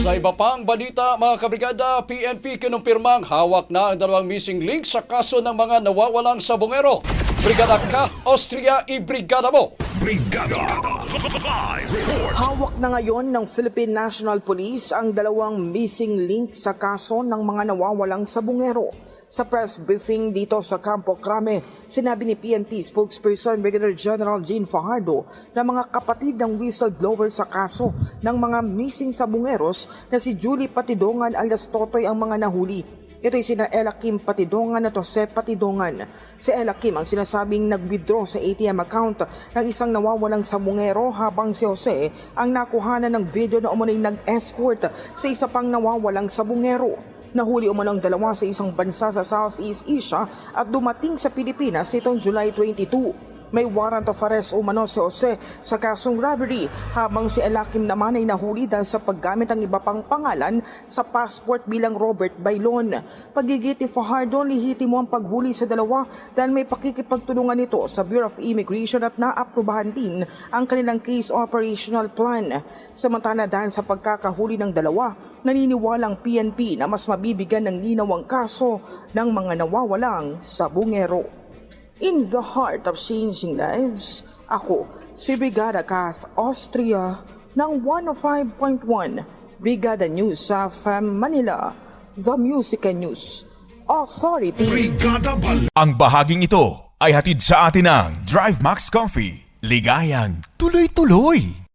Sa iba pang balita, mga kabrigada, PNP kinumpirmang hawak na ang dalawang missing link sa kaso ng mga nawawalang sabongero. Brigada Kath Austria, i-brigada mo! Brigada Live Report. Hawak na ngayon ng Philippine National Police ang dalawang missing link sa kaso ng mga nawawalang sabongero. Sa press briefing dito sa Campo Crame, sinabi ni PNP spokesperson Brigadier General Jean Fajardo na mga kapatid ng whistleblower sa kaso ng mga missing sabongeros na si Julie Patidongan alias Totoy ang mga nahuli. Ito'y sina Ella Kim Patidongan at Jose Patidongan. Si Ella Kim ang sinasabing nag-withdraw sa ATM account ng isang nawawalang sabongero habang si Jose ang nakuhanan ng video na umuning nag-escort sa isa pang nawawalang sabongero. Nahuli umanong dalawa sa isang bansa sa Southeast Asia at dumating sa Pilipinas itong July 22. May warrant of arrest umano si Jose sa kasong robbery habang si Elakim naman ay nahuli dahil sa paggamit ng iba pang pangalan sa passport bilang Robert Bailon. Pagigit ni Fajardo, lihitimo ang paghuli sa dalawa dahil may pakikipagtulungan nito sa Bureau of Immigration at naaprubahan din ang kanilang case operational plan. Samantala dahil sa pagkakahuli ng dalawa, naniniwalang PNP na mas mabibigyan ng linaw ang kaso ng mga nawawalang sabongero. In the heart of changing lives, ako si Brigada Kath Austria ng 105.1 Brigada News sa FM Manila, The Music and News Authority. Brigada Ang bahaging ito ay hatid sa atin ng Drive Max Coffee. Ligayang tuloy-tuloy.